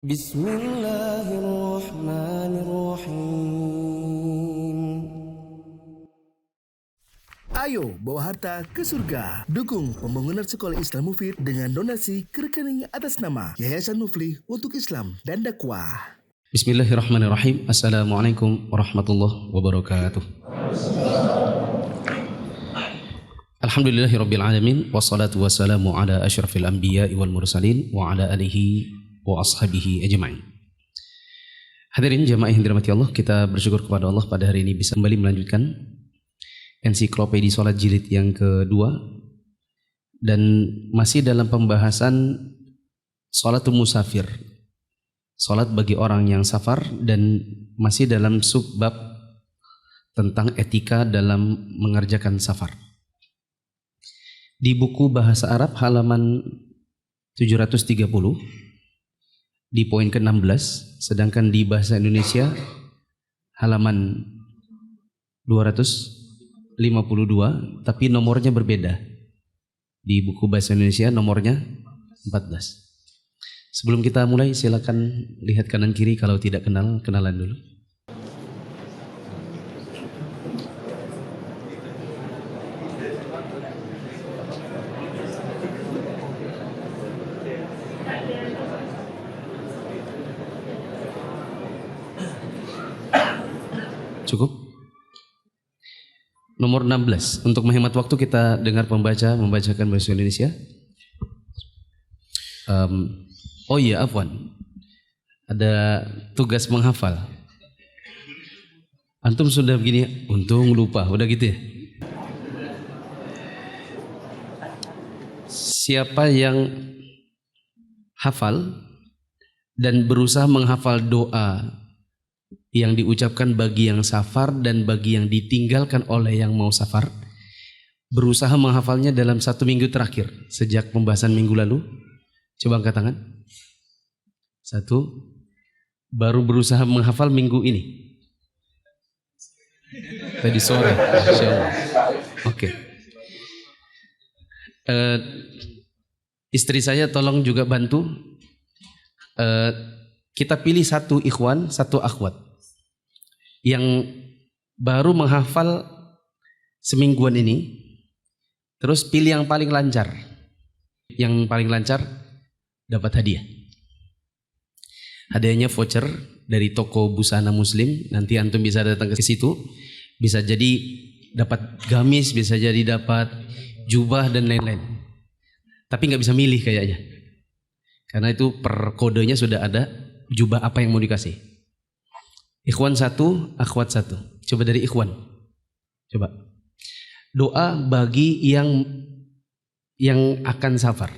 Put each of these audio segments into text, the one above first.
Bismillahirrahmanirrahim. Ayo bawa harta ke surga. Dukung pembangunan sekolah Islam Mufid dengan donasi ke rekening atas nama Yayasan Muflih untuk Islam dan Dakwah. Bismillahirrahmanirrahim. Assalamualaikum warahmatullahi wabarakatuh. Alhamdulillahirabbil alamin wassalatu wassalamu ala asyrafil anbiya'i wal mursalin wa ala alihi wa ashabihi ajma'in. Hadirin jamaah yang dirahmati Allah, kita bersyukur kepada Allah pada hari ini bisa kembali melanjutkan ensiklopedi salat jilid yang kedua dan masih dalam pembahasan salatul musafir, salat bagi orang yang safar, dan masih dalam subbab tentang etika dalam mengerjakan safar. Di buku bahasa Arab halaman 730 di poin ke-16, sedangkan di bahasa Indonesia halaman 252, tapi nomornya berbeda. Di buku bahasa Indonesia nomornya 14. Sebelum kita mulai, silakan lihat kanan kiri, kalau tidak kenal, kenalan dulu. Cukup? Nomor 16. Untuk menghemat waktu kita dengar membacakan bahasa Indonesia. Oh iya, afwan. Ada tugas menghafal. Antum sudah begini, untung lupa, udah gitu ya. Siapa yang hafal dan berusaha menghafal doa yang diucapkan bagi yang safar dan bagi yang ditinggalkan oleh yang mau safar, berusaha menghafalnya dalam 1 minggu terakhir sejak pembahasan minggu lalu, coba angkat tangan. 1. Baru berusaha menghafal minggu ini, tadi sore, Masya Allah. Oke. Istri saya tolong juga bantu. Kita pilih 1 ikhwan, 1 akhwat yang baru menghafal semingguan ini, terus pilih yang paling lancar. Yang paling lancar dapat hadiah. Hadiahnya voucher dari toko busana muslim. Nanti antum bisa datang ke situ, bisa jadi dapat gamis, bisa jadi dapat jubah dan lain-lain. Tapi nggak bisa milih kayaknya, karena itu per kodenya sudah ada jubah apa yang mau dikasih. Ikhwan 1, akhwat 1. Coba dari ikhwan. Coba. Doa bagi yang akan safar.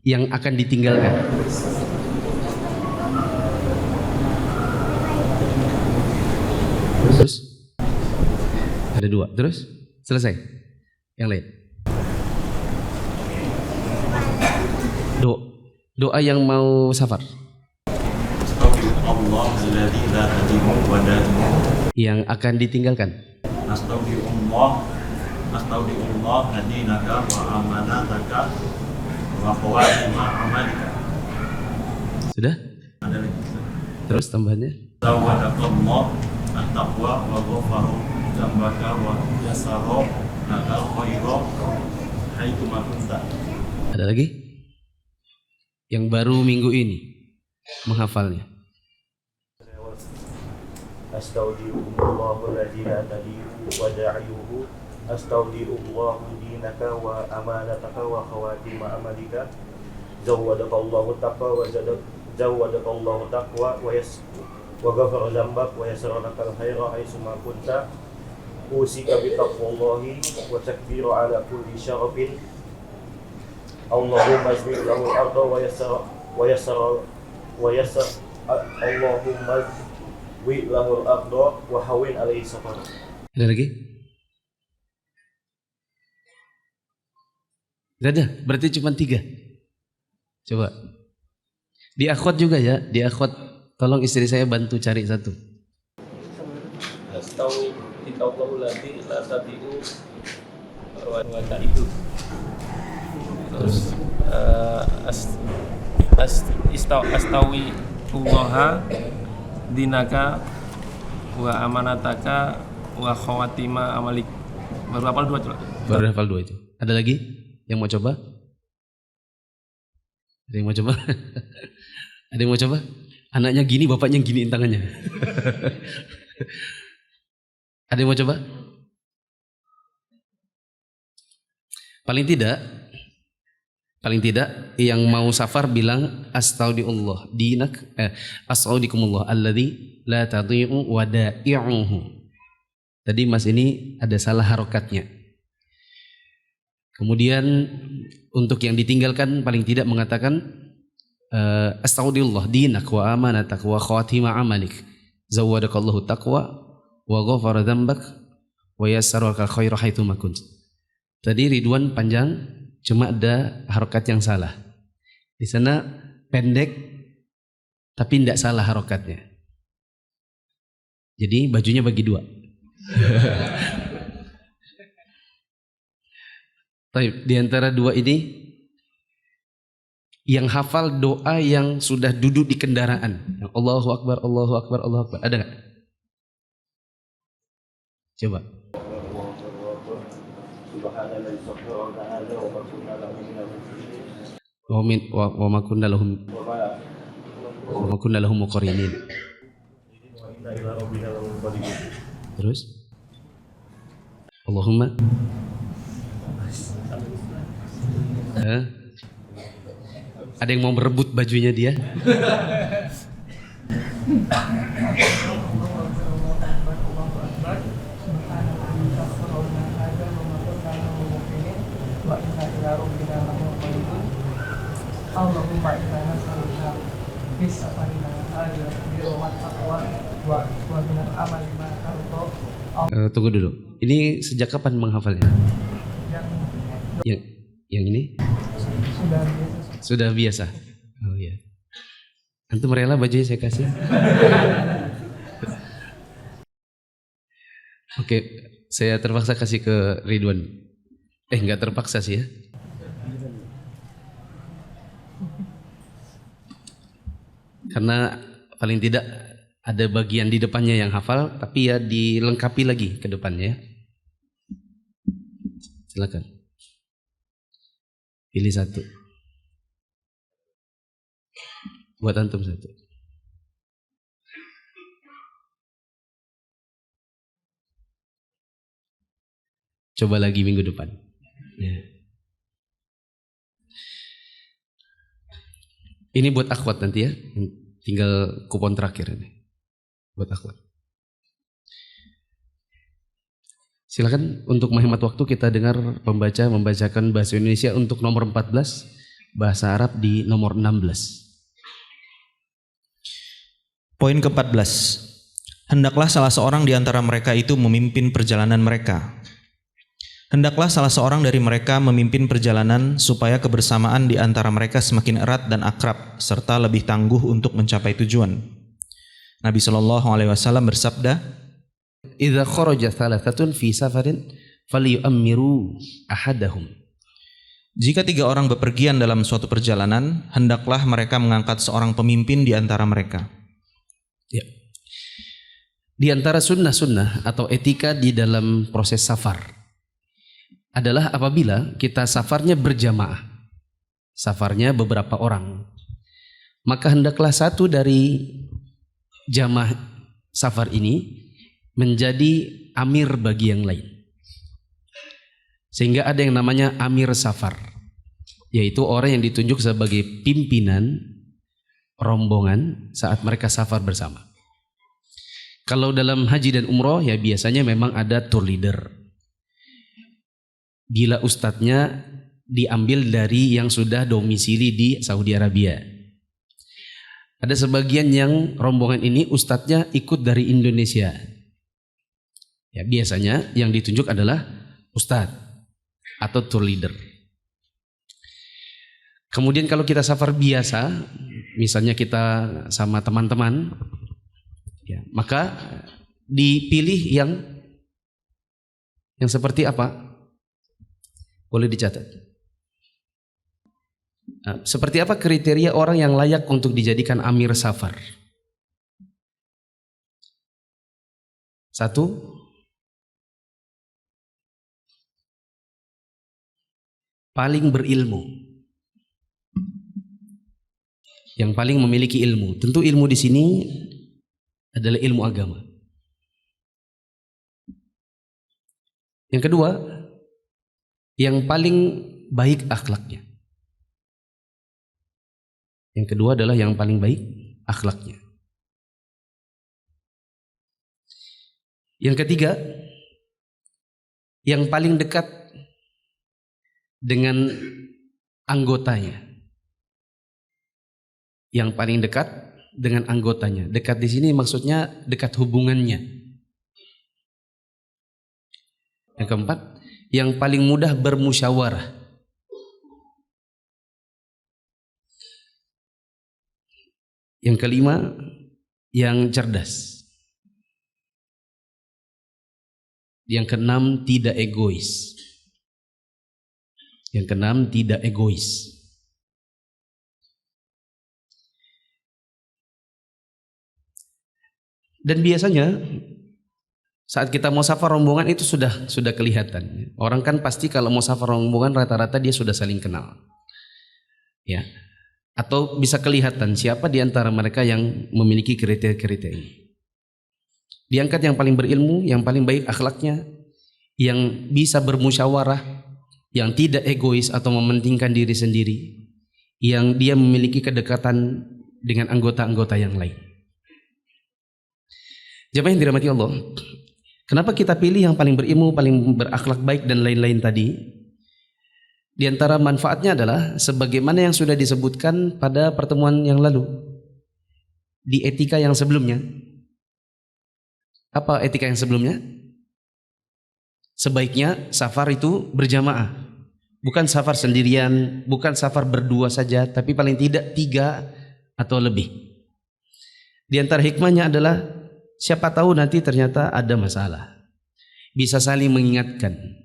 Yang akan ditinggalkan. Terus? Ada 2. Terus? Selesai? Yang lain? Doa yang mau safar. Yang akan ditinggalkan. Astagfirullah hadinaka wa amanataka wa khawatima amalika. Sudah? Ada lagi. Terus tambahannya? Zawadakallah at-taqwa wa ghafaru dzambaka wa yasara lakal khairu haitsu ma kunta. Ada lagi? Yang baru minggu ini menghafalnya. Astaudiullahu alladzi la tadiu wa da'iyuhu astaudiullahu dinaka wa amanataka wa khawatima amalika zawwadakallahu taqwa wa zawwadakallahu taqwa wa ghafara dzambak wa yasara lakal khaira haitsu ma kunta usika bi taqwallahi wa takbiru ala kulli syarafin Allahumma azmi lahu al-arda wa yassara Allahumma wi lahu al-arda wa hawin alaihi safar. Ada lagi? Tidak ada, berarti cuma 3. Coba di akhwat juga ya, di akhwat tolong istri saya bantu cari 1. Astau Allahu ladzi la tabi'u baca itu. Terus astawi ullaha dinaka wa amanataka wa khawatima amalik. Baru hafal 2 coba. Baru hafal 2 itu. Ada lagi yang mau coba? Ada yang mau coba? Ada yang mau coba? Anaknya gini, bapaknya giniin tangannya. Ada yang mau coba? Paling tidak yang mau safar bilang astaudiullah dinak astaudikumullah alladzi la tadhi'u wada'i'uhu. Tadi Mas ini ada salah harokatnya. Kemudian untuk yang ditinggalkan paling tidak mengatakan astaudiullah dinak wa amanatak wa khawatima amalik zawwadakallahu taqwa wa ghafara dzambak wa yassaraka khairu haitsu ma kunt. Tadi Ridwan panjang, cuma ada harokat yang salah. Di sana pendek, tapi tidak salah harokatnya. Jadi bajunya bagi 2. Di antara 2 ini, yang hafal doa yang sudah duduk di kendaraan, yang Allahu Akbar, Allahu Akbar, Allahu Akbar, ada nggak? Coba. Wa ma kunna lahum muqarrinin. Terus Allahumma ada yang mau merebut bajunya dia? Tunggu dulu. Ini sejak kapan menghafalnya? Yang ini? Sudah biasa. Oh iya. Antum rela bajunya saya kasih? Oke, saya terpaksa kasih ke Ridwan. Enggak terpaksa sih ya. Karena paling tidak ada bagian di depannya yang hafal, tapi ya dilengkapi lagi ke depannya. Silakan. Pilih 1. Buat antum 1. Coba lagi minggu depan. Ya. Ini buat akhwat nanti ya. Tinggal kupon terakhir ini. Buat akhwat. Silakan untuk menghemat waktu kita dengar pembaca membacakan bahasa Indonesia untuk nomor 14, bahasa Arab di nomor 16. Poin ke-14. Hendaklah salah seorang di antara mereka itu memimpin perjalanan mereka. Hendaklah salah seorang dari mereka memimpin perjalanan supaya kebersamaan di antara mereka semakin erat dan akrab serta lebih tangguh untuk mencapai tujuan. Nabi SAW bersabda, "Idza kharaja thalathatun fi safarin falyu'ammiru ahadahum." Jika 3 orang bepergian dalam suatu perjalanan, hendaklah mereka mengangkat seorang pemimpin di antara mereka. Ya. Di antara sunnah-sunnah atau etika di dalam proses safar adalah apabila kita safarnya berjamaah, safarnya beberapa orang, maka hendaklah satu dari jamaah safar ini menjadi amir bagi yang lain. Sehingga ada yang namanya amir safar, yaitu orang yang ditunjuk sebagai pimpinan rombongan saat mereka safar bersama. Kalau dalam haji dan umroh ya biasanya memang ada tour leader. Bila ustadznya diambil dari yang sudah domisili di Saudi Arabia. Ada sebagian yang rombongan ini ustadznya ikut dari Indonesia. Ya, biasanya yang ditunjuk adalah ustadz atau tour leader. Kemudian kalau kita safar biasa, misalnya kita sama teman-teman, ya, maka dipilih yang seperti apa? Boleh dicatat. Nah, seperti apa kriteria orang yang layak untuk dijadikan amir safar? 1, paling berilmu. Yang paling memiliki ilmu. Tentu ilmu di sini adalah ilmu agama. Yang kedua, yang paling baik akhlaknya. Yang kedua adalah yang paling baik akhlaknya. Yang ketiga, yang paling dekat dengan anggotanya. Yang paling dekat dengan anggotanya. Dekat di sini maksudnya dekat hubungannya. Yang keempat, yang paling mudah bermusyawarah. Yang kelima, yang cerdas. Yang keenam, tidak egois. Yang keenam, tidak egois. Dan biasanya saat kita mau safar rombongan itu sudah kelihatan. Orang kan pasti kalau mau safar rombongan rata-rata dia sudah saling kenal. Ya. Atau bisa kelihatan siapa di antara mereka yang memiliki kriteria-kriteria ini. Diangkat yang paling berilmu, yang paling baik akhlaknya, yang bisa bermusyawarah, yang tidak egois atau mementingkan diri sendiri, yang dia memiliki kedekatan dengan anggota-anggota yang lain. Jemaah yang dirahmati Allah, kenapa kita pilih yang paling berilmu, paling berakhlak baik dan lain-lain tadi? Di antara manfaatnya adalah sebagaimana yang sudah disebutkan pada pertemuan yang lalu di etika yang sebelumnya. Apa etika yang sebelumnya? Sebaiknya safar itu berjamaah, bukan safar sendirian, bukan safar berdua saja, tapi paling tidak 3 atau lebih. Di antara hikmahnya adalah siapa tahu nanti ternyata ada masalah, bisa saling mengingatkan.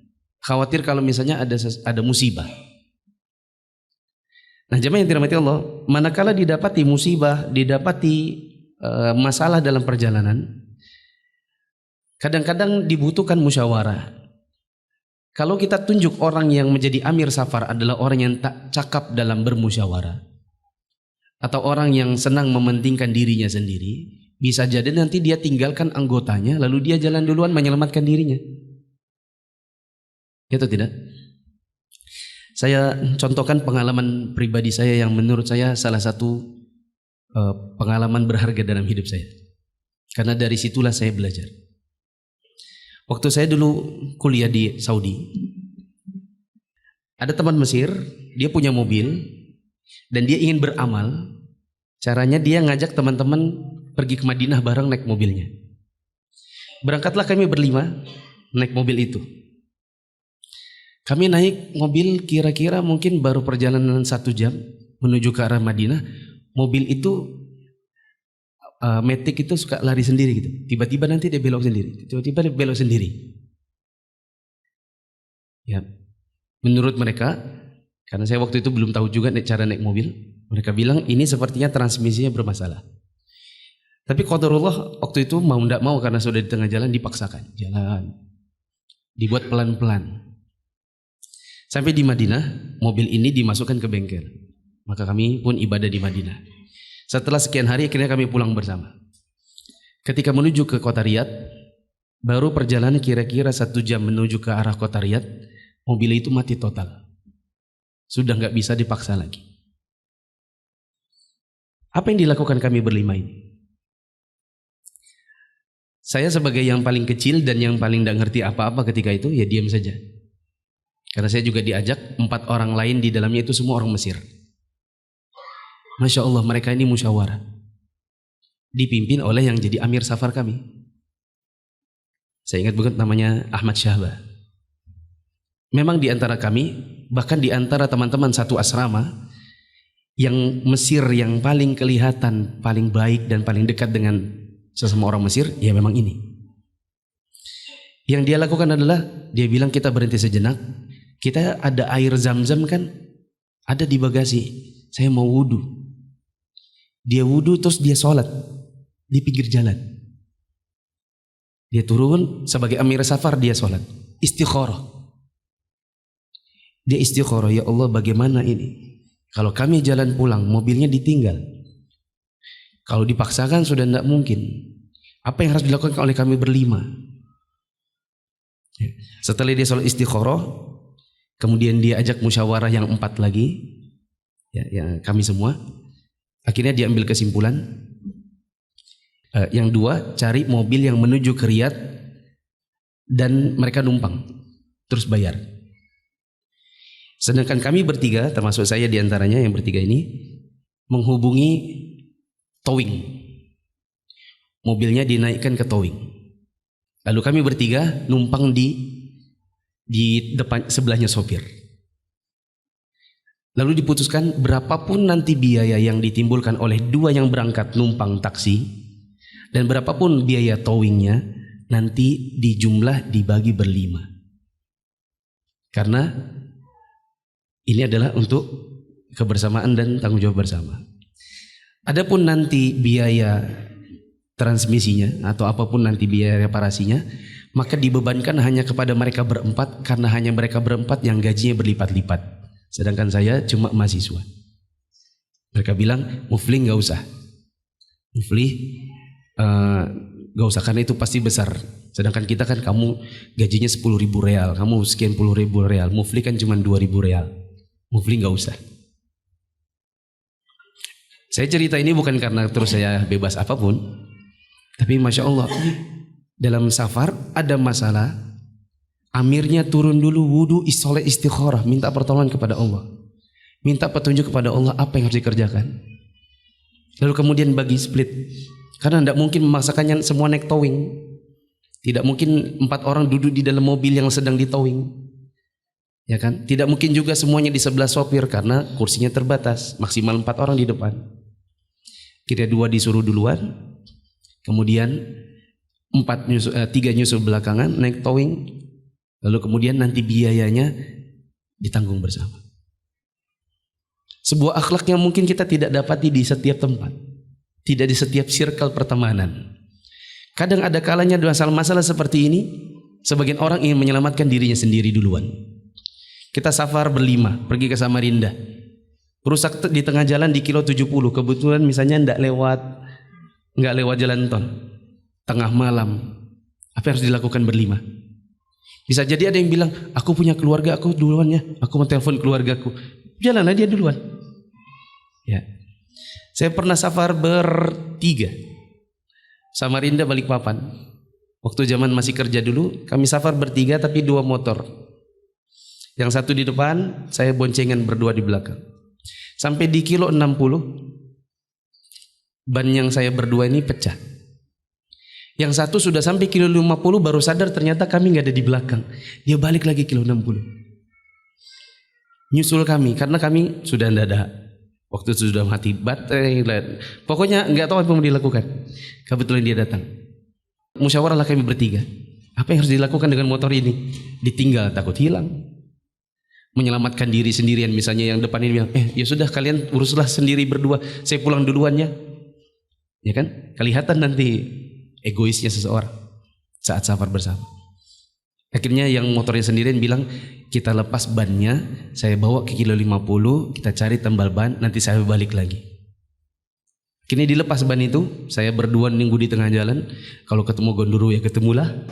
Khawatir kalau misalnya ada musibah. Nah, jemaah yang dirahmati Allah, manakala didapati musibah, didapati masalah dalam perjalanan, kadang-kadang dibutuhkan musyawarah. Kalau kita tunjuk orang yang menjadi amir safar adalah orang yang tak cakap dalam bermusyawarah, atau orang yang senang mementingkan dirinya sendiri, bisa jadi nanti dia tinggalkan anggotanya lalu dia jalan duluan menyelamatkan dirinya. Itu tidak? Saya contohkan pengalaman pribadi saya yang menurut saya salah satu pengalaman berharga dalam hidup saya. Karena dari situlah saya belajar. Waktu saya dulu kuliah di Saudi, ada teman Mesir, dia punya mobil dan dia ingin beramal. Caranya dia ngajak teman-teman pergi ke Madinah bareng naik mobilnya. Berangkatlah kami berlima naik mobil itu. Kami naik mobil kira-kira mungkin baru perjalanan 1 jam menuju ke arah Madinah. Mobil itu Matic itu suka lari sendiri gitu. Tiba-tiba nanti dia belok sendiri. Tiba-tiba dia belok sendiri. Ya, menurut mereka, karena saya waktu itu belum tahu juga cara naik mobil, mereka bilang ini sepertinya transmisinya bermasalah. Tapi qadarullah waktu itu mau tidak mau karena sudah di tengah jalan dipaksakan jalan, dibuat pelan-pelan. Sampai di Madinah, mobil ini dimasukkan ke bengkel. Maka kami pun ibadah di Madinah. Setelah sekian hari akhirnya kami pulang bersama. Ketika menuju ke kota Riyadh, baru perjalanan kira-kira 1 jam menuju ke arah kota Riyadh, mobil itu mati total. Sudah nggak bisa dipaksa lagi. Apa yang dilakukan kami berlima ini? Saya sebagai yang paling kecil dan yang paling tidak ngerti apa-apa ketika itu, ya diam saja. Karena saya juga diajak 4 orang lain di dalamnya itu semua orang Mesir. Masya Allah mereka ini musyawarah. Dipimpin oleh yang jadi amir safar kami. Saya ingat banget namanya Ahmad Syahbah. Memang di antara kami, bahkan di antara teman-teman satu asrama, yang Mesir yang paling kelihatan, paling baik dan paling dekat dengan sesama orang Mesir, ya memang ini. Yang dia lakukan adalah, dia bilang kita berhenti sejenak, Kita ada air zam-zam kan, ada di bagasi. Saya mau wudhu. Dia wudhu terus dia sholat di pinggir jalan. Dia turun sebagai amir safar, dia sholat. Istikharah. Dia istikharah, ya Allah bagaimana ini? Kalau kami jalan pulang, mobilnya ditinggal. Kalau dipaksakan sudah tidak mungkin. Apa yang harus dilakukan oleh kami berlima? Setelah dia sholat istikharah, kemudian dia ajak musyawarah yang 4 lagi, ya kami semua. Akhirnya dia ambil kesimpulan, yang 2 cari mobil yang menuju ke Riyadh dan mereka numpang terus bayar. Sedangkan kami bertiga, termasuk saya diantaranya yang bertiga ini, menghubungi towing. Mobilnya dinaikkan ke towing. Lalu kami bertiga numpang di depan sebelahnya sopir. Lalu diputuskan berapapun nanti biaya yang ditimbulkan oleh 2 yang berangkat numpang taksi, dan berapapun biaya towingnya nanti dijumlah dibagi berlima. Karena ini adalah untuk kebersamaan dan tanggung jawab bersama. Adapun nanti biaya transmisinya atau apapun nanti biaya reparasinya, maka dibebankan hanya kepada mereka berempat, karena hanya mereka berempat yang gajinya berlipat-lipat. Sedangkan saya cuma mahasiswa. Mereka bilang, Mufli nggak usah. Mufli gak usah karena itu pasti besar. Sedangkan kita kan, kamu gajinya 10.000 real, kamu sekian puluh ribu real, Mufli kan cuma 2.000 real. Mufli gak usah. Saya cerita ini bukan karena terus saya bebas apapun, tapi Masya Allah, dalam safar ada masalah, amirnya turun dulu wudhu, sholat istikharah, minta pertolongan kepada Allah, minta petunjuk kepada Allah apa yang harus dikerjakan. Lalu kemudian bagi split. Karena tidak mungkin memaksakannya semua naik towing. Tidak mungkin 4 orang duduk di dalam mobil yang sedang ditowing, ya kan? Tidak mungkin juga semuanya di sebelah sopir karena kursinya terbatas, maksimal 4 orang di depan. Kira 2 disuruh duluan, kemudian 3 nyusul belakangan naik towing, lalu kemudian nanti biayanya ditanggung bersama. Sebuah akhlak yang mungkin kita tidak dapati di setiap tempat, tidak di setiap circle pertemanan. Kadang ada kalanya masalah-masalah seperti ini, sebagian orang ingin menyelamatkan dirinya sendiri duluan. Kita safar berlima, pergi ke Samarinda. Rusak di tengah jalan di kilo 70, kebetulan misalnya nggak lewat jalan tol. Tengah malam, apa yang harus dilakukan berlima? Bisa jadi ada yang bilang, aku punya keluarga, aku duluan ya, aku mau telepon keluargaku. Jalanlah dia duluan. Ya. Saya pernah safar bertiga, Samarinda Balikpapan. Waktu zaman masih kerja dulu, kami safar bertiga tapi 2 motor. Yang satu di depan, saya boncengan berdua di belakang. Sampai di kilo 60, ban yang saya berdua ini pecah. Yang satu sudah sampai kilo 50 baru sadar ternyata kami nggak ada di belakang. Dia balik lagi kilo 60. Nyusul kami karena kami sudah tidak ada. Waktu itu sudah mati baterai, pokoknya nggak tahu apa yang mau dilakukan. Kebetulan dia datang. Musyawarahlah kami bertiga. Apa yang harus dilakukan dengan motor ini? Ditinggal takut hilang. Menyelamatkan diri sendirian, misalnya yang depan ini bilang, ya sudah kalian uruslah sendiri berdua, saya pulang duluan ya. Ya kan? Kelihatan nanti egoisnya seseorang saat safar bersama. Akhirnya yang motornya sendirian bilang, kita lepas bannya, saya bawa ke kilo 50, kita cari tambal ban, nanti saya balik lagi. Akhirnya dilepas ban itu, saya berdua nunggu di tengah jalan. Kalau ketemu gondoruo ya ketemulah.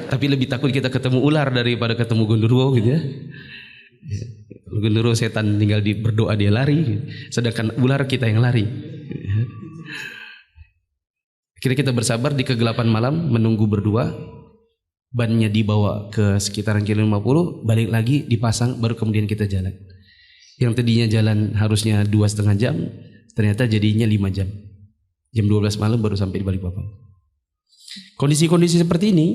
Tapi lebih takut kita ketemu ular daripada ketemu gondoruo gitu ya. Gondoruo setan tinggal berdoa dia lari, sedangkan ular kita yang lari. Akhirnya kita bersabar di kegelapan malam menunggu berdua. Bannya dibawa ke sekitaran kilo 50, balik lagi dipasang, baru kemudian kita jalan. Yang tadinya jalan harusnya 2,5 jam, ternyata jadinya 5 jam. Jam 12 malam baru sampai di Balikpapan. Kondisi-kondisi seperti ini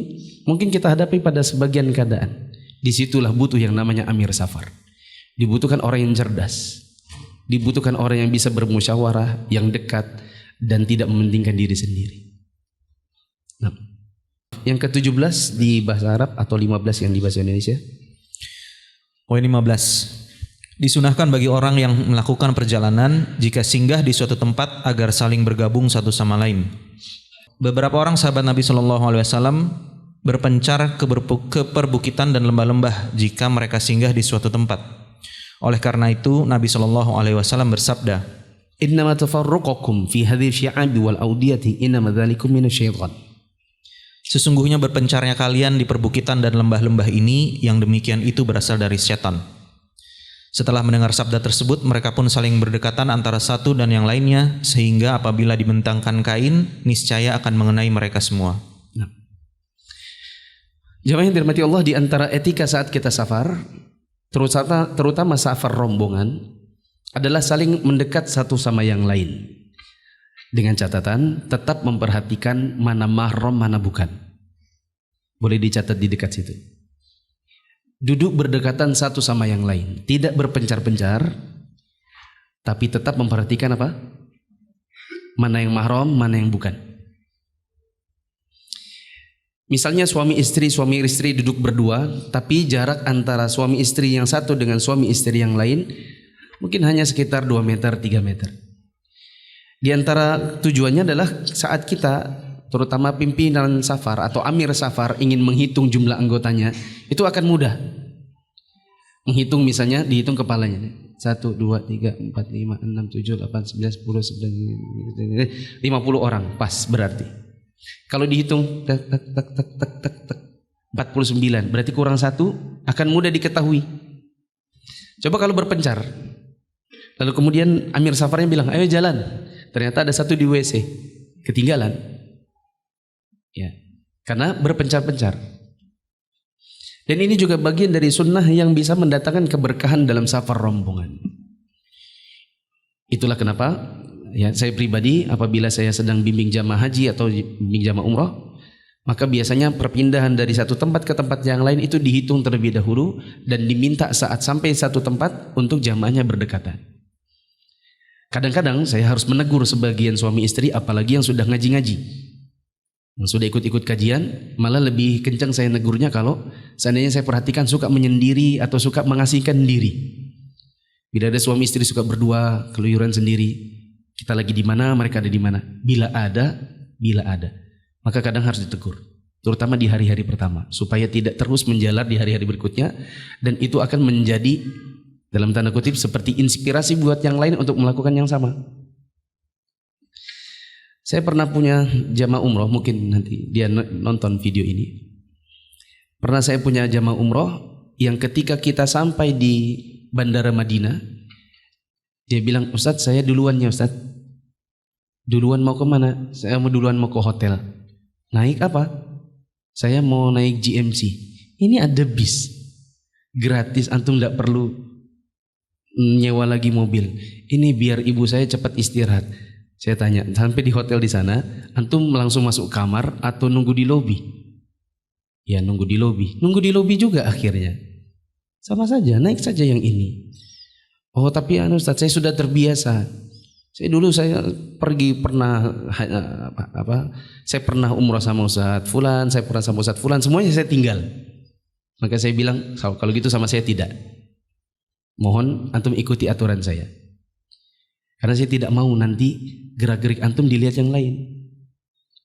mungkin kita hadapi pada sebagian keadaan. Disitulah butuh yang namanya amir safar. Dibutuhkan orang yang cerdas, dibutuhkan orang yang bisa bermusyawarah, yang dekat dan tidak mementingkan diri sendiri. Nah, yang ke-17 di bahasa Arab atau 15 yang di bahasa Indonesia. Poin 15. Disunahkan bagi orang yang melakukan perjalanan jika singgah di suatu tempat agar saling bergabung satu sama lain. Beberapa orang sahabat Nabi SAW berpencar ke perbukitan dan lembah-lembah jika mereka singgah di suatu tempat. Oleh karena itu Nabi SAW bersabda, Innama tafarruqakum fi hadhihi syi'abi wal audiyati innama dzalikum minasyaitan. sesungguhnya berpencarnya kalian di perbukitan dan lembah-lembah ini, yang demikian itu berasal dari setan. Setelah mendengar sabda tersebut, mereka pun saling berdekatan antara satu dan yang lainnya, sehingga apabila dibentangkan kain, niscaya akan mengenai mereka semua. Jamaah yang dirahmati Allah, di antara etika saat kita safar, terutama safar rombongan, adalah saling mendekat satu sama yang lain. Dengan catatan tetap memperhatikan mana mahram, mana bukan. Boleh dicatat di dekat situ. Duduk berdekatan satu sama yang lain, tidak berpencar-pencar, tapi tetap memperhatikan apa? Mana yang mahram, mana yang bukan. Misalnya suami istri duduk berdua, tapi jarak antara suami istri yang satu dengan suami istri yang lain mungkin hanya sekitar 2 meter, 3 meter. Di antara tujuannya adalah saat kita, terutama pimpinan safar atau amir safar, ingin menghitung jumlah anggotanya, itu akan mudah. Menghitung misalnya, dihitung kepalanya. 1, 2, 3, 4, 5, 6, 7, 8, 9, 10, 11, 50 orang, pas berarti. Kalau dihitung, 49, berarti kurang 1, akan mudah diketahui. Coba kalau berpencar. Lalu kemudian amir safarnya bilang, ayo jalan. Ternyata ada 1 di WC, ketinggalan. Ya, karena berpencar-pencar. Dan ini juga bagian dari sunnah yang bisa mendatangkan keberkahan dalam safar rombongan. Itulah kenapa ya saya pribadi apabila saya sedang bimbing jamaah haji atau bimbing jamaah umrah, maka biasanya perpindahan dari satu tempat ke tempat yang lain itu dihitung terlebih dahulu dan diminta saat sampai satu tempat untuk jamaahnya berdekatan. Kadang-kadang saya harus menegur sebagian suami istri, apalagi yang sudah ngaji-ngaji, yang sudah ikut-ikut kajian, malah lebih kencang saya negurnya kalau seandainya saya perhatikan suka menyendiri atau suka mengasihkan diri. Bila ada suami istri suka berdua, keluyuran sendiri, kita lagi di mana, mereka ada di mana. Bila ada, maka kadang harus ditegur, terutama di hari-hari pertama, supaya tidak terus menjalar di hari-hari berikutnya, dan itu akan menjadi dalam tanda kutip seperti inspirasi buat yang lain untuk melakukan yang sama. Saya pernah punya jamaah umroh, mungkin nanti dia nonton video ini. Pernah saya punya jamaah umroh yang ketika kita sampai di Bandara Madinah, dia bilang, Ustadz saya duluannya Ustadz. Duluan mau kemana? Saya mau duluan mau ke hotel. Naik apa? Saya mau naik GMC. Ini ada bis gratis, antum tidak perlu nyewa lagi mobil. Ini biar ibu saya cepat istirahat. Saya tanya, sampai di hotel di sana, antum langsung masuk kamar atau nunggu di lobi? Ya nunggu di lobi. Nunggu di lobi juga akhirnya. Sama saja, naik saja yang ini. Oh tapi Ustaz, saya sudah terbiasa. Saya pergi pernah saya pernah umrah sama Ustaz Fulan, saya pernah sama Ustaz Fulan, semuanya saya tinggal. Maka saya bilang, kalau gitu sama saya tidak. Mohon antum ikuti aturan saya. Karena saya tidak mau nanti gerak-gerik antum dilihat yang lain.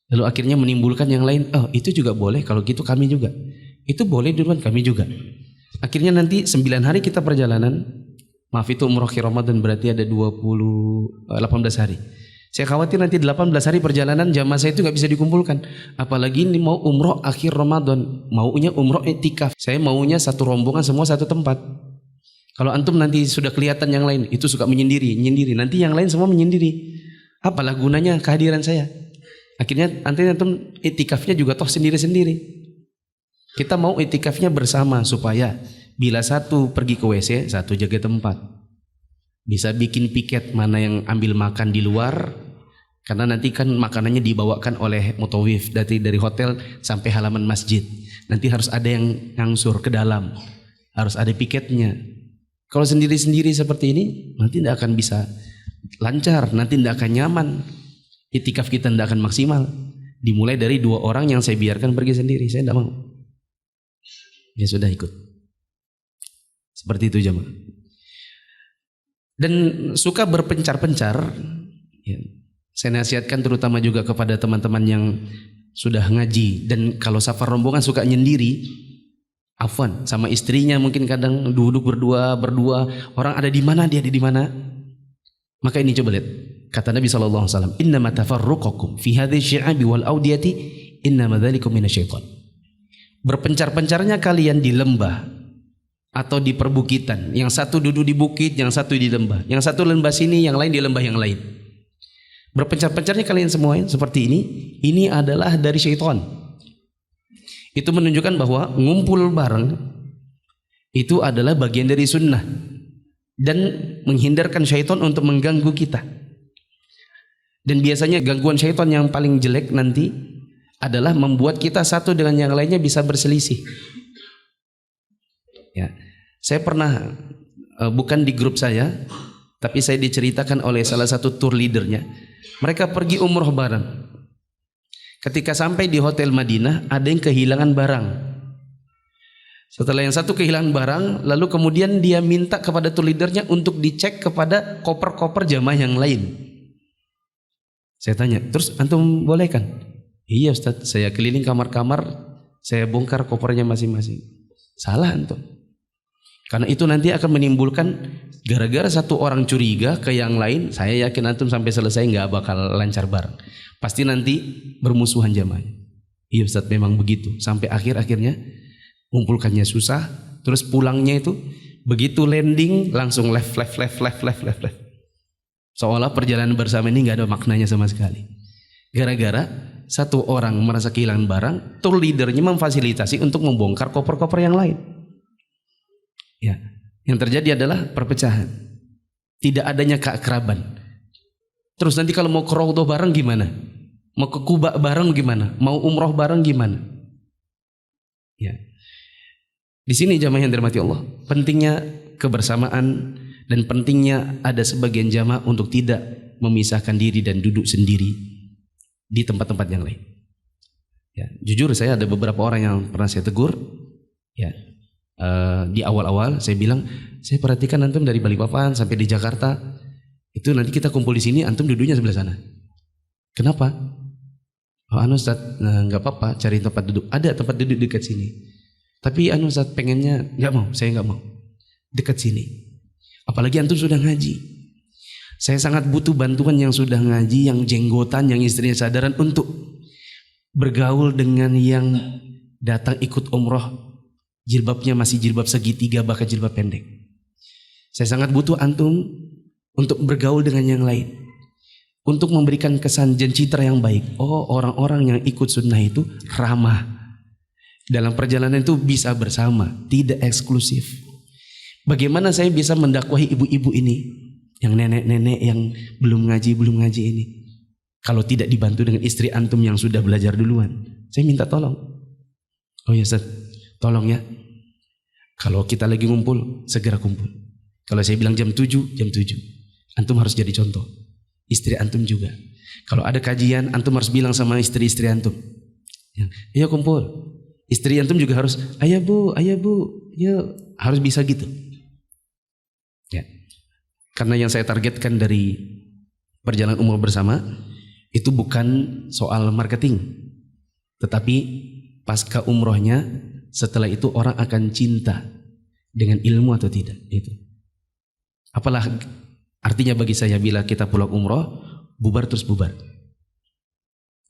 Lalu akhirnya menimbulkan yang lain, oh itu juga boleh, kalau gitu kami juga. Itu boleh duluan, kami juga. Akhirnya nanti 9 hari kita perjalanan, maaf itu umroh akhir Ramadan berarti ada 18 hari. Saya khawatir nanti 18 hari perjalanan jamaah saya itu gak bisa dikumpulkan. Apalagi ini mau umroh akhir Ramadan, maunya umroh i'tikaf. Saya maunya satu rombongan semua satu tempat. Kalau antum nanti sudah kelihatan yang lain, itu suka menyendiri, nanti yang lain semua menyendiri. Apalah gunanya kehadiran saya? Akhirnya nanti antum i'tikafnya juga toh sendiri-sendiri. Kita mau i'tikafnya bersama supaya bila satu pergi ke WC, satu jaga tempat. Bisa bikin piket mana yang ambil makan di luar, karena nanti kan makanannya dibawakan oleh mutawif dari hotel sampai halaman masjid. Nanti harus ada yang ngangsur ke dalam, harus ada piketnya. Kalau sendiri-sendiri seperti ini, nanti tidak akan bisa lancar, nanti tidak akan nyaman. I'tikaf kita tidak akan maksimal. Dimulai dari 2 orang yang saya biarkan pergi sendiri, saya tidak mau. Ya sudah ikut. Seperti itu jemaah. Dan suka berpencar-pencar, ya, saya nasihatkan terutama juga kepada teman-teman yang sudah ngaji dan kalau safar rombongan suka nyendiri, afwan sama istrinya mungkin kadang duduk berdua, orang ada di mana dia ada di mana. Maka ini coba lihat kata Nabi SAW, innama tafarruqakum fi hadhihi syi'abi wal audiyati innama dzalikum minasyaitan. Berpencar-pencarnya kalian di lembah atau di perbukitan, yang satu duduk di bukit, yang satu di lembah, yang satu lembah sini, yang lain di lembah yang lain. Berpencar-pencarnya kalian semua seperti ini adalah dari syaitan. Itu menunjukkan bahwa ngumpul bareng itu adalah bagian dari sunnah dan menghindarkan syaitan untuk mengganggu kita. Dan biasanya gangguan syaitan yang paling jelek nanti adalah membuat kita satu dengan yang lainnya bisa berselisih. Ya, saya pernah bukan di grup saya, tapi saya diceritakan oleh salah satu tour leadernya. Mereka pergi umroh bareng. Ketika sampai di hotel Madinah, ada yang kehilangan barang. Setelah yang satu kehilangan barang, lalu kemudian dia minta kepada tour leadernya untuk dicek kepada koper-koper jamaah yang lain. Saya tanya, terus antum boleh kan? Iya Ustaz, saya keliling kamar-kamar, saya bongkar kopernya masing-masing. Salah antum. Karena itu nanti akan menimbulkan gara-gara satu orang curiga ke yang lain, saya yakin antum sampai selesai nggak bakal lancar bareng. Pasti nanti bermusuhan jamaahnya. Iya Ustaz, memang begitu. Sampai akhirnya ngumpulkannya susah, terus pulangnya itu begitu landing langsung left. Seolah perjalanan bersama ini nggak ada maknanya sama sekali. Gara-gara satu orang merasa kehilangan barang, tour leadernya memfasilitasi untuk membongkar koper-koper yang lain. Ya, yang terjadi adalah perpecahan. Tidak adanya keakraban. Terus nanti kalau mau ke Raudhah bareng gimana? Mau ke Kuba bareng gimana? Mau umroh bareng gimana? Ya. Di sini jamaah yang dirahmati Allah, pentingnya kebersamaan dan pentingnya ada sebagian jamaah untuk tidak memisahkan diri dan duduk sendiri di tempat-tempat yang lain. Ya, jujur saya ada beberapa orang yang pernah saya tegur, ya. Di awal-awal saya bilang, saya perhatikan antum dari Balikpapan sampai di Jakarta, itu nanti kita kumpul di sini, antum duduknya sebelah sana. Kenapa? Oh Ustaz, nggak apa-apa, cari tempat duduk. Ada tempat duduk dekat sini. Tapi Ustaz pengennya nggak mau, saya nggak mau dekat sini. Apalagi antum sudah ngaji. Saya sangat butuh bantuan yang sudah ngaji, yang jenggotan, yang istrinya sadaran untuk bergaul dengan yang datang ikut umroh. Jilbabnya masih jilbab segitiga, bahkan jilbab pendek. Saya sangat butuh antum untuk bergaul dengan yang lain, untuk memberikan kesan dan citra yang baik. Oh, orang-orang yang ikut sunnah itu ramah. Dalam perjalanan itu bisa bersama, tidak eksklusif. Bagaimana saya bisa mendakwahi ibu-ibu ini, yang nenek-nenek yang belum ngaji ini, kalau tidak dibantu dengan istri antum yang sudah belajar duluan? Saya minta tolong. Oh ya Ustaz, tolong ya, kalau kita lagi ngumpul, segera kumpul. Kalau saya bilang jam 7, antum harus jadi contoh. Istri antum juga. Kalau ada kajian, antum harus bilang sama istri-istri antum, ayo kumpul. Istri antum juga harus, ayah bu, ya harus bisa gitu. Ya. Karena yang saya targetkan dari perjalanan umroh bersama itu bukan soal marketing, tetapi pasca umrohnya, setelah itu orang akan cinta dengan ilmu atau tidak. Itu. Apalah artinya bagi saya bila kita pulang umroh, bubar terus bubar.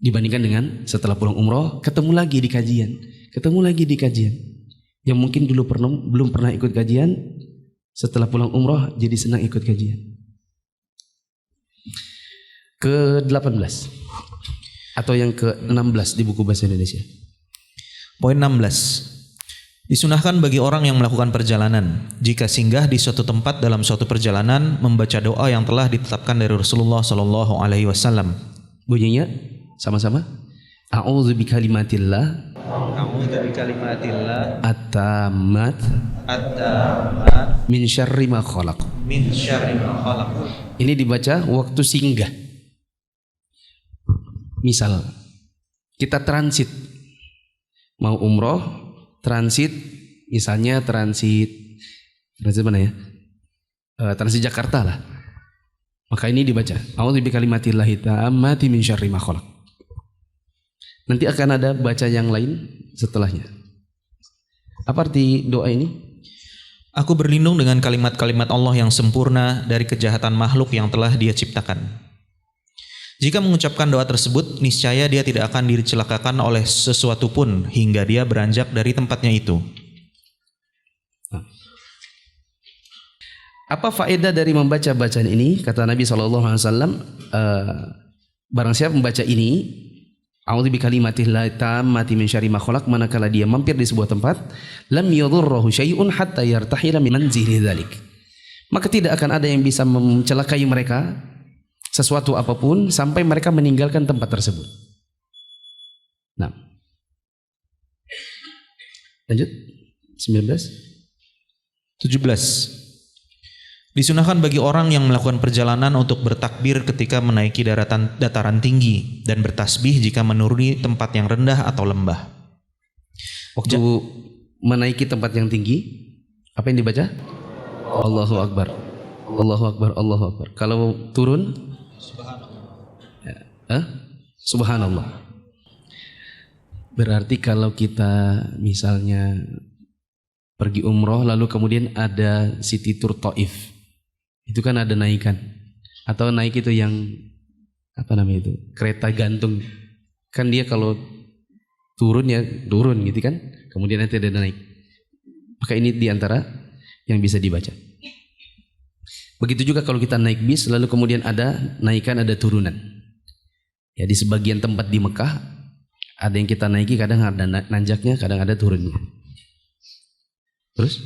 Dibandingkan dengan setelah pulang umroh, ketemu lagi di kajian. Yang mungkin dulu belum pernah ikut kajian, setelah pulang umroh jadi senang ikut kajian. Ke-18 atau yang ke-16 di buku bahasa Indonesia. Poin 16. Disunahkan bagi orang yang melakukan perjalanan, jika singgah di suatu tempat dalam suatu perjalanan, membaca doa yang telah ditetapkan dari Rasulullah SAW. Bunyinya sama-sama. A'udzu bikalimatillah at-tammat min syarri ma khalaq. Ini dibaca waktu singgah. Misal kita transit, mau umroh, transit, misalnya transit Translasi mana ya? Translasi Jakarta lah. Maka ini dibaca. A'udzu bikalimatillahi tammati min syarri ma khalaq. Nanti akan ada baca yang lain setelahnya. Apa arti doa ini? Aku berlindung dengan kalimat-kalimat Allah yang sempurna dari kejahatan makhluk yang telah Dia ciptakan. Jika mengucapkan doa tersebut, niscaya dia tidak akan dicelakakan oleh sesuatu pun hingga dia beranjak dari tempatnya itu. Apa faedah dari membaca bacaan ini? Kata Nabi SAW, barang siapa membaca ini, a'udzu bikalimatillahi tammati min syarri ma khalaq, manakala dia mampir di sebuah tempat, lam yadhurruhu syai'un hatta yartahila min manzili dzalik. Maka tidak akan ada yang bisa mencelakai mereka sesuatu apapun sampai mereka meninggalkan tempat tersebut. Nah, lanjut 17. Disunahkan bagi orang yang melakukan perjalanan untuk bertakbir ketika menaiki dataran tinggi dan bertasbih jika menuruni tempat yang rendah atau lembah. Waktu menaiki tempat yang tinggi, apa yang dibaca? Allahu Akbar, Allahu Akbar, Allahu Akbar. Kalau turun, Subhanallah. Berarti kalau kita misalnya pergi umroh lalu kemudian ada city tour Taif, itu kan ada naikan, atau naik itu yang apa namanya itu, kereta gantung kan, dia kalau turun ya turun gitu kan, kemudian nanti ada naik. Maka ini diantara yang bisa dibaca. Begitu juga kalau kita naik bis lalu kemudian ada naikan, ada turunan. Ya, di sebagian tempat di Mekah ada yang kita naiki, kadang ada nanjaknya, kadang ada turunnya. Terus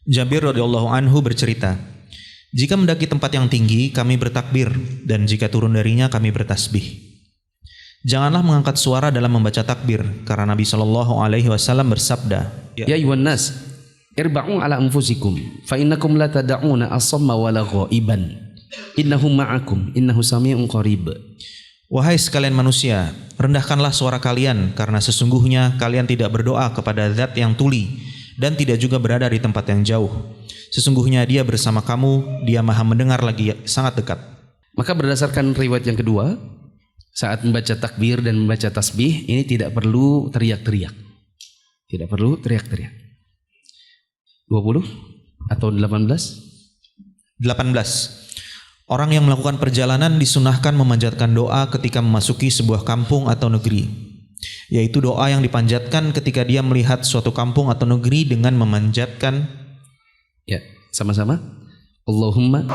Jabir radhiyallahu anhu bercerita, jika mendaki tempat yang tinggi kami bertakbir, dan jika turun darinya kami bertasbih. Janganlah mengangkat suara dalam membaca takbir, karena Nabi SAW bersabda, Ya ayuhan nas, irba'u ala anfusikum, fa innakum la tad'una as-samma wala ghaiban. Innahum ma'akum, innahu sami'un qarib. Wahai sekalian manusia, rendahkanlah suara kalian, karena sesungguhnya kalian tidak berdoa kepada zat yang tuli dan tidak juga berada di tempat yang jauh. Sesungguhnya Dia bersama kamu, Dia maha mendengar lagi sangat dekat. Maka berdasarkan riwayat yang kedua, saat membaca takbir dan membaca tasbih ini tidak perlu teriak-teriak. Tidak perlu teriak-teriak. 20 atau 18? 18. Orang yang melakukan perjalanan disunahkan memanjatkan doa ketika memasuki sebuah kampung atau negeri, yaitu doa yang dipanjatkan ketika dia melihat suatu kampung atau negeri dengan memanjatkan, ya sama-sama, Allahumma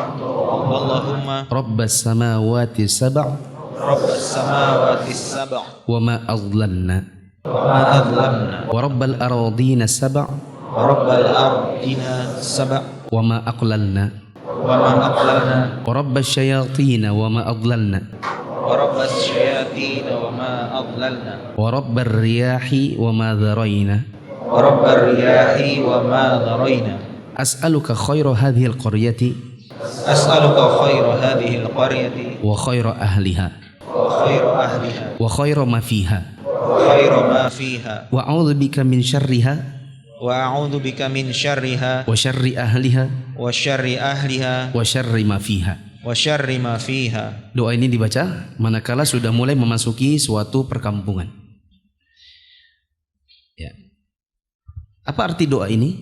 Rabbas samawati sab' wa ma adlalna wa Rabbal aradina sab' wa ma aqlalna wa Rabbas syayatin wa ma adlalna wa Rabbar riyahi wa ma dharayna as'aluka khaira hadhihi al-qaryati wa khaira ahliha wa khaira ma fiha wa a'udzu bika min syarriha wa syarri ahliha wa syarri ma fiha. Doa ini dibaca manakala sudah mulai memasuki suatu perkampungan. Ya. Apa arti doa ini?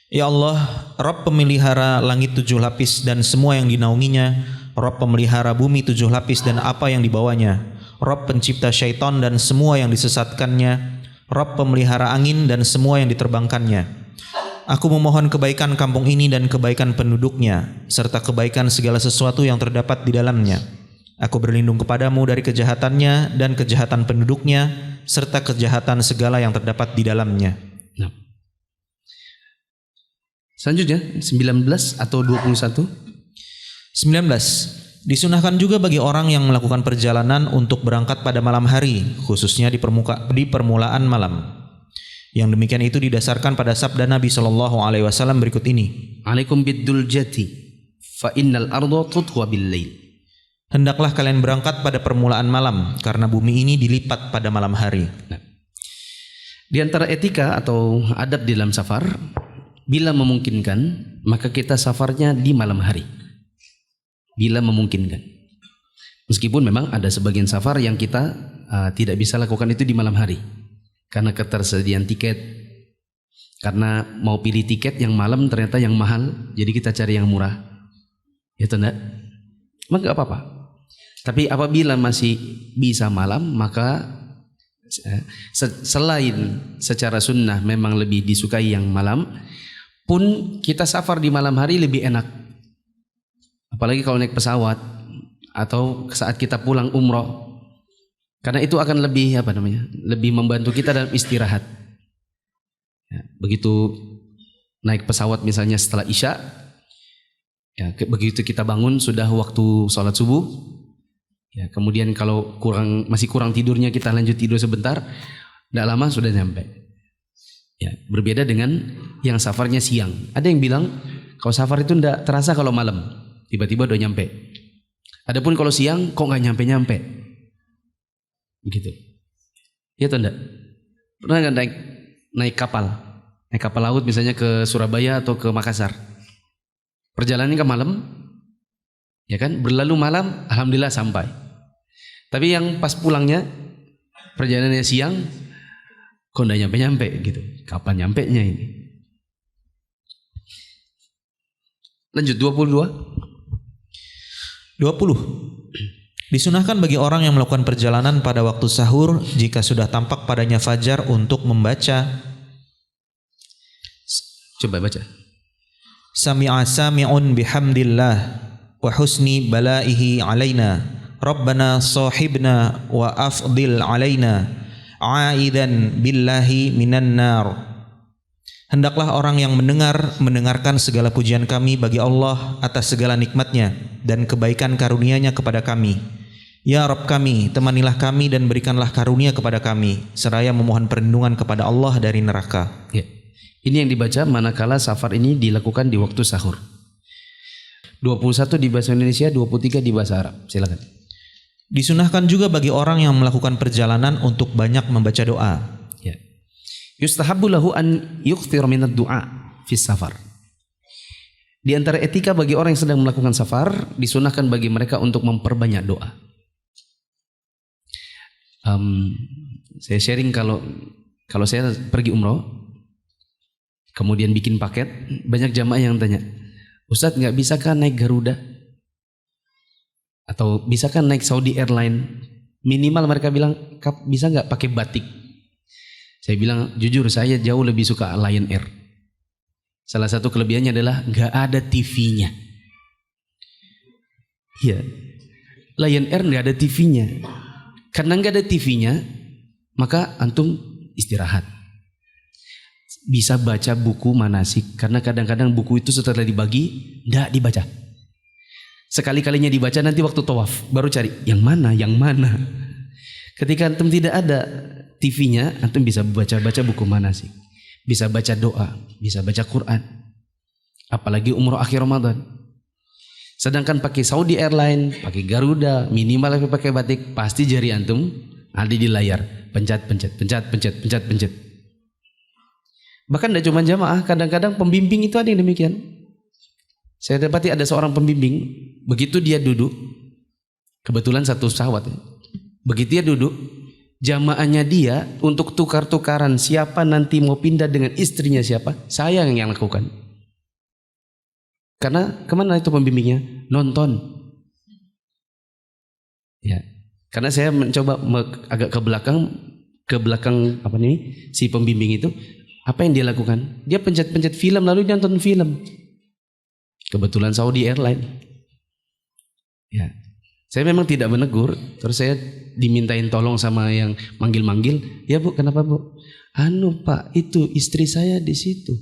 Ya Allah, Rabb pemelihara langit 7 lapis dan semua yang dinaunginya, Rabb pemelihara bumi 7 lapis dan apa yang dibawanya, Rabb pencipta syaitan dan semua yang disesatkannya, Rabb pemelihara angin dan semua yang diterbangkannya. Aku memohon kebaikan kampung ini dan kebaikan penduduknya, serta kebaikan segala sesuatu yang terdapat di dalamnya. Aku berlindung kepadamu dari kejahatannya dan kejahatan penduduknya, serta kejahatan segala yang terdapat di dalamnya. Nah. Selanjutnya 19 atau 21? 19. Disunahkan juga bagi orang yang melakukan perjalanan untuk berangkat pada malam hari, khususnya di permulaan malam. Yang demikian itu didasarkan pada sabda Nabi SAW berikut ini. Alaikum biddul jati, fa innal arda tutwa bil lail. Hendaklah kalian berangkat pada permulaan malam, karena bumi ini dilipat pada malam hari. Nah, di antara etika atau adab di dalam safar, bila memungkinkan, maka kita safarnya di malam hari. Bila memungkinkan. Meskipun memang ada sebagian safar yang kita tidak bisa lakukan itu di malam hari. Karena ketersediaan tiket. Karena mau pilih tiket yang malam ternyata yang mahal, jadi kita cari yang murah. Ya enggak? Maka enggak apa-apa. Tapi apabila masih bisa malam, maka selain secara sunnah memang lebih disukai yang malam, pun kita safar di malam hari lebih enak. Apalagi kalau naik pesawat atau saat kita pulang umroh, karena itu akan lebih lebih membantu kita dalam istirahat. Ya, begitu naik pesawat misalnya setelah isya, ya, begitu kita bangun sudah waktu sholat subuh. Ya, kemudian kalau masih kurang tidurnya, kita lanjut tidur sebentar, tidak lama sudah nyampe. Ya, berbeda dengan yang safarnya siang. Ada yang bilang kalau safar itu tidak terasa kalau malam, tiba-tiba udah nyampe. Adapun kalau siang kok nggak nyampe-nyampe, begitu. Ya atau enggak? Pernah nggak naik kapal laut misalnya ke Surabaya atau ke Makassar? Perjalanannya ke malam, ya kan? Berlalu malam, alhamdulillah sampai. Tapi yang pas pulangnya perjalanannya siang, kok nggak nyampe-nyampe gitu. Kapan nyampenya ini? Lanjut 20. Disunahkan bagi orang yang melakukan perjalanan pada waktu sahur jika sudah tampak padanya fajar untuk membaca. Coba baca. Sami'a sami'un bihamdillah wa husni balaihi alaina. Rabbana sahibna wa afdil alaina. Aidan billahi minan nar. Hendaklah orang yang mendengarkan segala pujian kami bagi Allah atas segala nikmatnya dan kebaikan karunia-Nya kepada kami. Ya Rabb kami, temanilah kami dan berikanlah karunia kepada kami, seraya memohon perlindungan kepada Allah dari neraka. Ya. Ini yang dibaca manakala safar ini dilakukan di waktu sahur. 21 di bahasa Indonesia, 23 di bahasa Arab. Silakan. Disunahkan juga bagi orang yang melakukan perjalanan untuk banyak membaca doa. Ya. Yustahabbu lahu an yukthir minad du'a fi safar. Di antara etika bagi orang yang sedang melakukan safar, disunahkan bagi mereka untuk memperbanyak doa. Saya sharing kalau saya pergi umroh, kemudian bikin paket, banyak jamaah yang tanya, Ustadz nggak bisa kan naik Garuda? Atau bisa kan naik Saudi Airline? Minimal mereka bilang, bisa nggak pakai batik? Saya bilang, jujur saya jauh lebih suka Lion Air. Salah satu kelebihannya adalah nggak ada TV-nya. Iya, Lion Air nggak ada TV-nya. Karena nggak ada TV-nya, maka antum istirahat. Bisa baca buku manasik, karena kadang-kadang buku itu setelah dibagi nggak dibaca. Sekali-kalinya dibaca nanti waktu tawaf baru cari yang mana. Ketika antum tidak ada TV-nya, antum bisa baca buku manasik, bisa baca doa, bisa baca Quran. Apalagi umroh akhir Ramadan. Sedangkan pakai Saudi Airline, pakai Garuda, minimal pakai batik, pasti jari antum ada di layar, pencet. Bahkan tidak cuma jamaah, kadang-kadang pembimbing itu ada yang demikian. Saya dapati ada seorang pembimbing, begitu dia duduk, kebetulan satu pesawat, begitu dia duduk, jamaahnya dia untuk tukar-tukaran siapa nanti mau pindah dengan istrinya siapa, saya yang lakukan. Karena kemana itu pembimbingnya? Nonton. Ya, karena saya mencoba agak ke belakang si pembimbing itu. Apa yang dia lakukan? Dia pencet film lalu dia nonton film. Kebetulan Saudi Airline. Ya, saya memang tidak menegur. Terus saya dimintain tolong sama yang manggil-manggil. Ya Bu, kenapa Bu? Pak, itu istri saya di situ.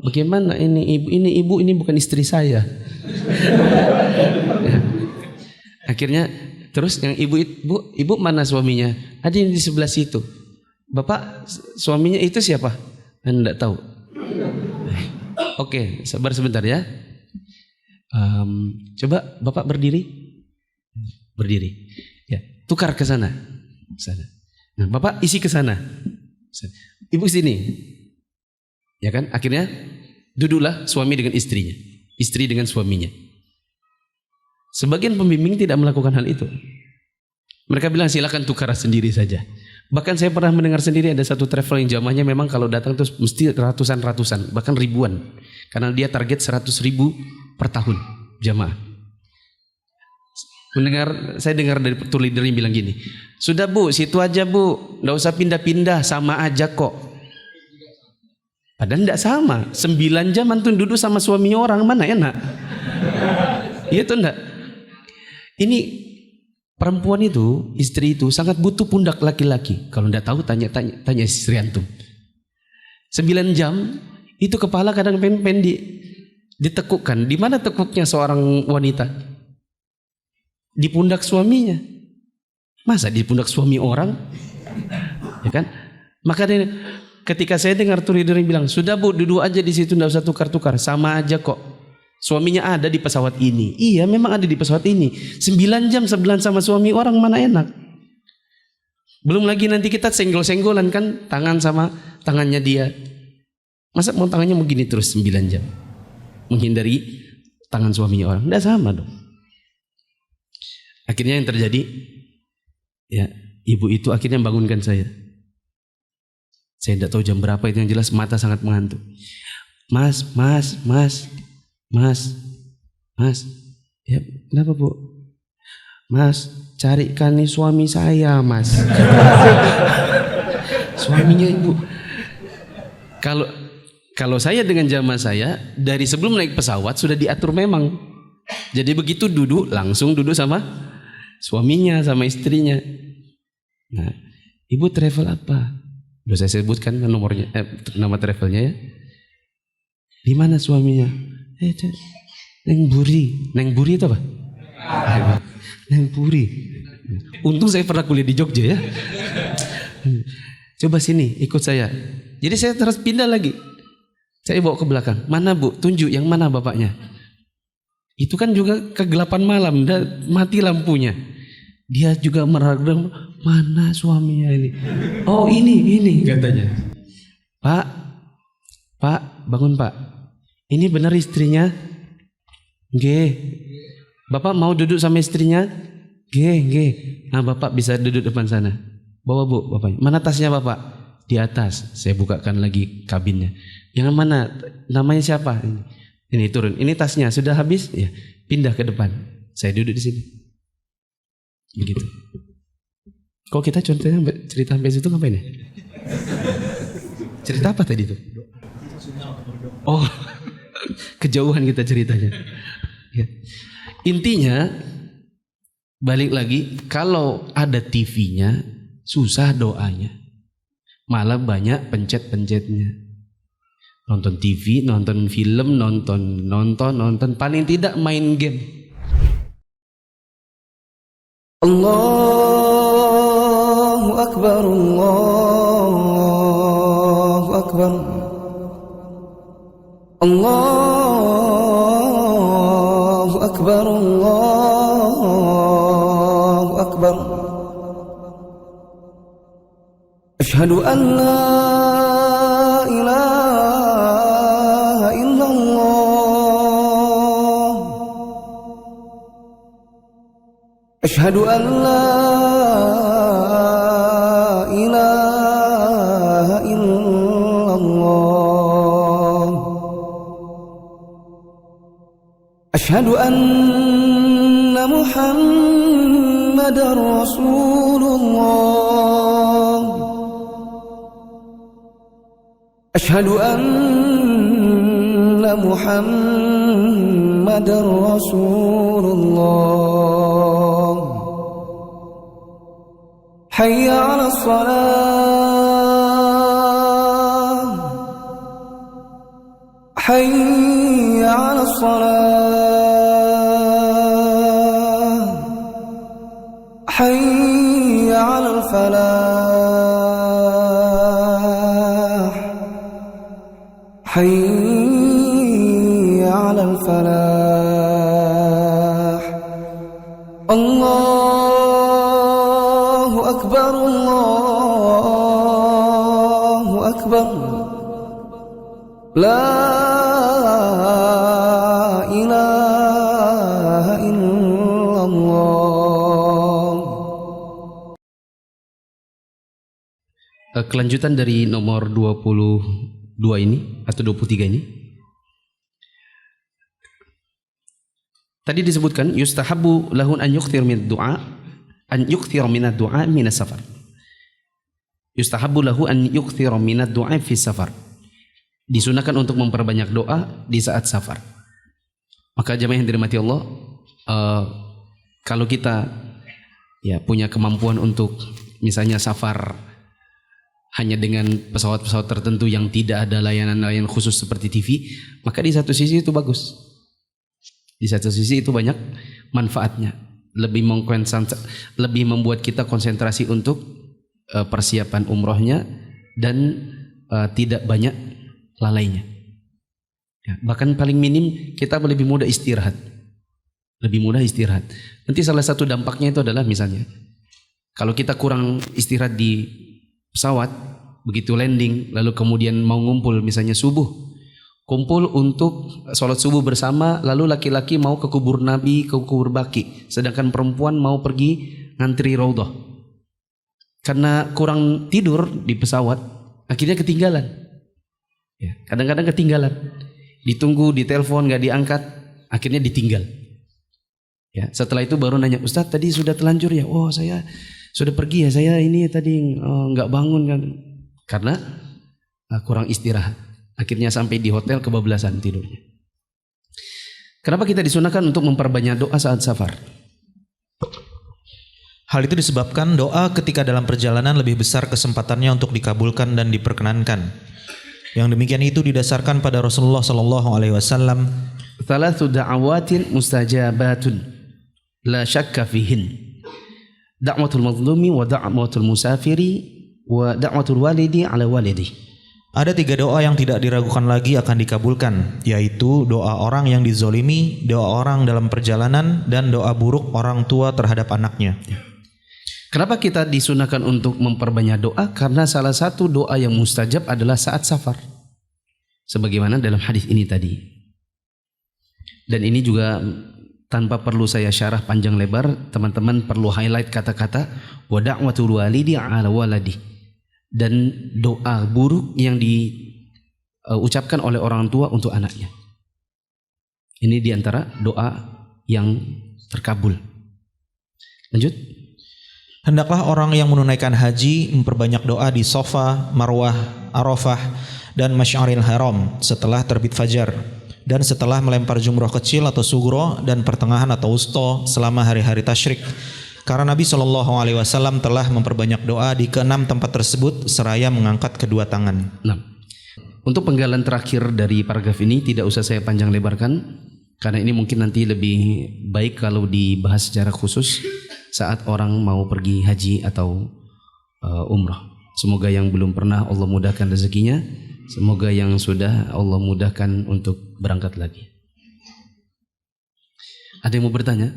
Bagaimana ini ibu? Ini bukan istri saya. Ya. Akhirnya terus yang ibu mana suaminya? Ada yang di sebelah situ. Bapak suaminya itu siapa? Anda tahu. Oke, sabar sebentar ya. Coba Bapak berdiri. Ya, tukar ke sana. Nah, Bapak isi ke sana. Ibu sini. Ya kan? Akhirnya Duduklah suami dengan istrinya, istri dengan suaminya. Sebagian pembimbing tidak melakukan hal itu. Mereka bilang silakan tukar sendiri saja. Bahkan saya pernah mendengar sendiri ada satu travel yang jamaahnya memang kalau datang tuh mesti ratusan, bahkan ribuan. Karena dia target 100.000 per tahun jamaah. Saya dengar dari tour leader yang bilang gini, sudah bu, situ aja bu, nggak usah pindah-pindah, sama aja kok. Padahal tidak sama. 9 jam antum duduk sama suami orang, mana enak? Iya tuh enggak. Ini perempuan itu, istri itu sangat butuh pundak laki-laki. Kalau tidak tahu tanya istri antum. 9 jam itu kepala kadang pengen ditekukkan. Di mana tekuknya seorang wanita? Di pundak suaminya. Masa di pundak suami orang? Ya kan? Maka ketika saya dengar tuh leader yang bilang, sudah bu, duduk aja di situ, tidak usah tukar-tukar, sama aja kok. Suaminya ada di pesawat ini. Iya, memang ada di pesawat ini. 9 jam sebelah sama suami orang, mana enak. Belum lagi nanti kita senggol-senggolan kan, tangan sama tangannya dia. Masa mau tangannya begini terus 9 jam? Menghindari tangan suaminya orang. Tidak sama dong. Akhirnya yang terjadi, ya ibu itu akhirnya bangunkan saya. Saya tidak tahu jam berapa, itu yang jelas mata sangat mengantuk. Mas. Ya, kenapa bu? Mas, carikan nih suami saya, mas. Suaminya ibu. Kalau saya dengan jamaah saya, dari sebelum naik pesawat sudah diatur memang. Jadi begitu duduk, langsung duduk sama suaminya, sama istrinya. Nah, ibu travel apa? Udah saya sebutkan nomornya, nama travelnya ya. Di mana suaminya? Neng Buri itu apa? Neng Buri. Untung saya pernah kuliah di Jogja ya. Coba sini, ikut saya. Jadi saya terus pindah lagi. Saya bawa ke belakang. Mana bu? Tunjuk yang mana bapaknya? Itu kan juga kegelapan malam, udah mati lampunya. Dia juga meragukan, mana suaminya ini? Oh ini katanya. Pak, bangun pak. Ini benar istrinya? Nggih. Bapak mau duduk sama istrinya? Nggih. Nah bapak bisa duduk depan sana. Bawa bu, bapaknya. Mana tasnya bapak? Di atas. Saya bukakan lagi kabinnya. Yang mana? Namanya siapa? Ini turun. Ini tasnya sudah habis? Ya. Pindah ke depan. Saya duduk di sini. Begitu. Kok kita contohnya cerita sampai situ ngapain ya? Cerita apa tadi itu? Oh, kejauhan kita ceritanya. Ya. Intinya balik lagi, kalau ada TV-nya susah doanya, malah banyak pencet-pencetnya. Nonton TV, nonton film, nonton, paling tidak main game. Allahu Akbar, Allahu Akbar, Allahu Akbar, Allahu Akbar. Asyhadu an la ilaha illallah. Asyhadu an la ilaha illallah. Asyhadu anna Muhammadar Rasulullah. Asyhadu anna Muhammadar Rasulullah. Hayya 'alas salah. Hayya 'alas salah. Hayya 'alal falah. Hayya 'alal falah. Allahu Akbar, Allahu Akbar. La kelanjutan dari nomor 22 ini atau 23 ini. Tadi disebutkan yustahabbu lahun an yukthir min du'a min ad-du'a min as-safar. Yustahabbu lahu an yukthir min ad-du'a fi safar. Disunahkan untuk memperbanyak doa di saat safar. Maka jemaah yang dirahmati Allah, kalau kita ya punya kemampuan untuk misalnya safar hanya dengan pesawat-pesawat tertentu yang tidak ada layanan-layanan khusus seperti TV, maka di satu sisi itu bagus. Di satu sisi itu banyak manfaatnya, lebih membuat kita konsentrasi untuk persiapan umrohnya dan tidak banyak lalainya. Ya, bahkan paling minim kita lebih mudah istirahat. Lebih mudah istirahat. Nanti salah satu dampaknya itu adalah misalnya kalau kita kurang istirahat di pesawat, begitu landing, lalu kemudian mau ngumpul misalnya subuh, kumpul untuk sholat subuh bersama, lalu laki-laki mau ke kubur Nabi, ke kubur Baqi, sedangkan perempuan mau pergi ngantri Raudhah. Karena kurang tidur di pesawat, akhirnya ketinggalan. Ya, kadang-kadang ketinggalan. Ditunggu, ditelepon, gak diangkat, akhirnya ditinggal. Ya, setelah itu baru nanya, Ustadz tadi sudah telanjur ya? Oh saya sudah pergi ya, saya ini tadi nggak bangun kan, karena kurang istirahat. Akhirnya sampai di hotel kebablasan tidurnya. Kenapa kita disunahkan untuk memperbanyak doa saat safar? Hal itu disebabkan doa ketika dalam perjalanan lebih besar kesempatannya untuk dikabulkan dan diperkenankan. Yang demikian itu didasarkan pada Rasulullah Sallallahu Alaihi Wasallam. Thalathu da'awatin mustajabatun la syakka fihin. Da'watul mazlumi wa da'watul musafiri wa da'watul walidi ala walidi. Ada 3 doa yang tidak diragukan lagi akan dikabulkan, yaitu doa orang yang dizolimi, doa orang dalam perjalanan, dan doa buruk orang tua terhadap anaknya. Kenapa kita disunahkan untuk memperbanyak doa? Karena salah satu doa yang mustajab adalah saat safar, sebagaimana dalam hadis ini tadi. Dan ini juga tanpa perlu saya syarah panjang lebar, teman-teman perlu highlight kata-kata wa da'watul walidi ala waladi, dan doa buruk yang diucapkan oleh orang tua untuk anaknya. Ini diantara doa yang terkabul. Lanjut. Hendaklah orang yang menunaikan haji memperbanyak doa di Safa, Marwah, Arafah, dan Masy'aril Haram setelah terbit fajar, dan setelah melempar jumroh kecil atau sugro, dan pertengahan atau wusta selama hari-hari tasyrik. Karena Nabi SAW telah memperbanyak doa di ke-6 tempat tersebut seraya mengangkat kedua tangan. Nah, untuk penggalan terakhir dari paragraf ini tidak usah saya panjang lebarkan, karena ini mungkin nanti lebih baik kalau dibahas secara khusus saat orang mau pergi haji atau umrah. Semoga yang belum pernah Allah mudahkan rezekinya, semoga yang sudah Allah mudahkan untuk berangkat lagi. Ada yang mau bertanya?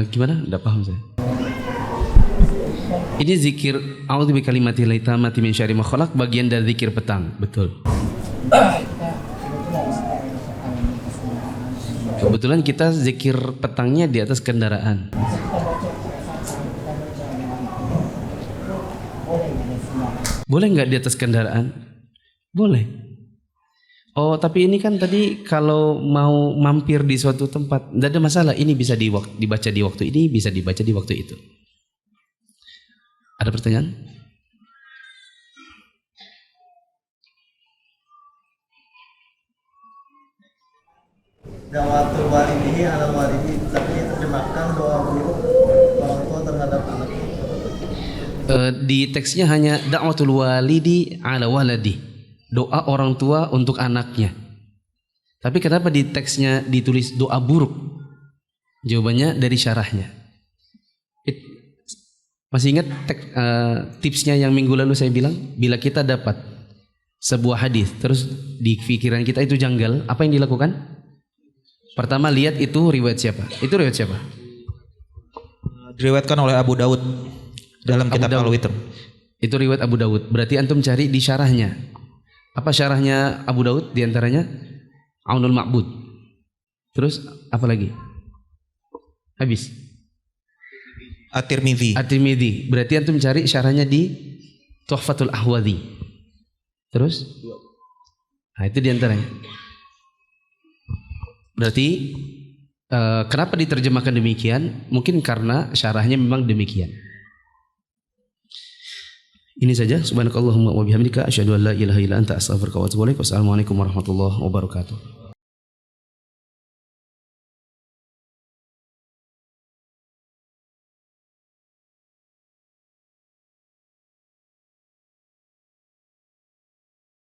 Gimana? Tidak paham saya. Ini zikir a'udzu bikalimatillahi tammati min syarri ma khalaq, bagian dari zikir petang, betul. Kebetulan kita zikir petangnya di atas kendaraan. Boleh nggak di atas kendaraan? Boleh. Oh, tapi ini kan tadi kalau mau mampir di suatu tempat, tidak ada masalah. Ini bisa dibaca di waktu ini, bisa dibaca di waktu itu. Ada pertanyaan? Da'watul walidihi ala walidi, tapi terjemahkan doa buruk orang tua terhadap anaknya. Di teksnya hanya da'watul walidi ala waladi, doa orang tua untuk anaknya. Tapi kenapa di teksnya ditulis doa buruk? Jawabannya dari syarahnya. Masih ingat tipsnya yang minggu lalu saya bilang, bila kita dapat sebuah hadis terus di pikiran kita itu janggal, apa yang dilakukan? Pertama lihat itu riwayat siapa? Itu riwayat siapa? Diriwayatkan oleh Abu Daud dalam kitab Al-Witr. Itu riwayat Abu Daud. Berarti antum cari di syarahnya. Apa syarahnya Abu Daud? Di antaranya Aunul Ma'bud. Terus apa lagi? Habis. At-Tirmidzi. Berarti antum cari syarahnya di Tuhfatul Ahwadhi. Terus? Nah, itu di antaranya. Berarti kenapa diterjemahkan demikian? Mungkin karena syarahnya memang demikian. Ini saja. Subhanakallahumma wa bihamdika asyhadu an la ilaha illa anta astaghfiruka wa atubu ilaik. Wassalamualaikum warahmatullahi wabarakatuh.